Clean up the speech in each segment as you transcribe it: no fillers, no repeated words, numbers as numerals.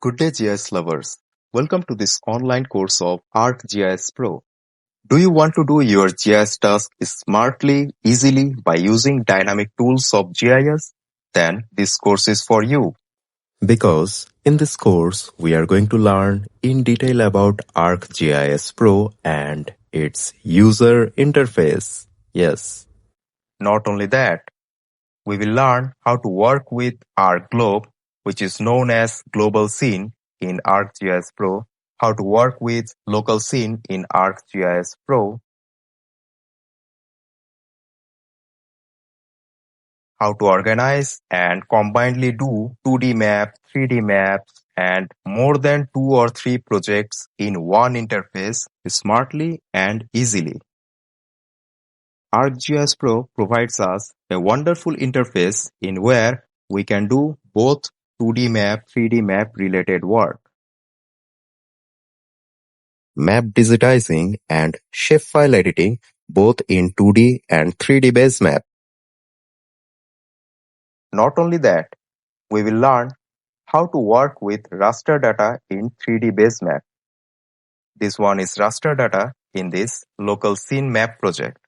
Good day, GIS lovers. Welcome to this online course of ArcGIS Pro. Do you want to do your GIS task smartly, easily by using dynamic tools of GIS? Then this course is for you. Because in this course, we are going to learn in detail about ArcGIS Pro and its user interface. Yes. Not only that, we will learn how to work with ArcGlobe, which is known as Global Scene in ArcGIS Pro, how to work with Local Scene in ArcGIS Pro, how to organize and combinedly do 2D map, 3D maps, and more than 2 or 3 projects in one interface smartly and easily. ArcGIS Pro provides us a wonderful interface in where we can do both 2D map, 3D map related work. Map digitizing and shapefile editing both in 2D and 3D base map. Not only that, we will learn how to work with raster data in 3D base map. This one is raster data in this local scene map project.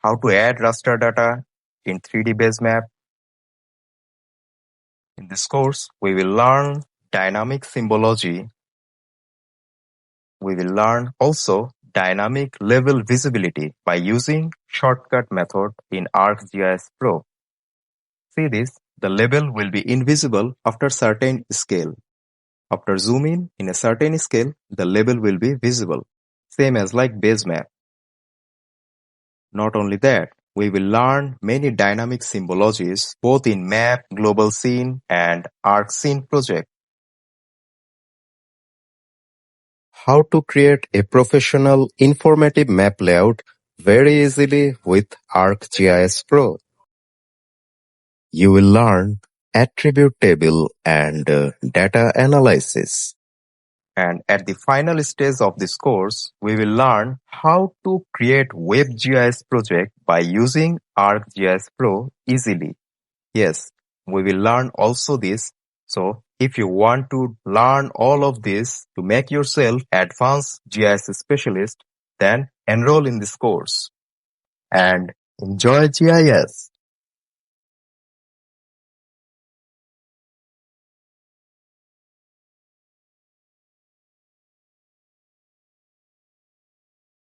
How to add raster data in 3D base map. In this course, we will learn dynamic symbology. We will learn also dynamic level visibility by using shortcut method in ArcGIS Pro. See this, the label will be invisible after certain scale. After zoom in a certain scale, the label will be visible, same as like base map. Not only that, we will learn many dynamic symbologies both in map, global scene, and arc scene project. How to create a professional informative map layout very easily with ArcGIS Pro. You will learn attribute table and data analysis. And at the final stage of this course, we will learn how to create WebGIS project by using ArcGIS Pro easily. Yes, we will learn also this. So if you want to learn all of this to make yourself advanced GIS specialist, then enroll in this course and enjoy GIS.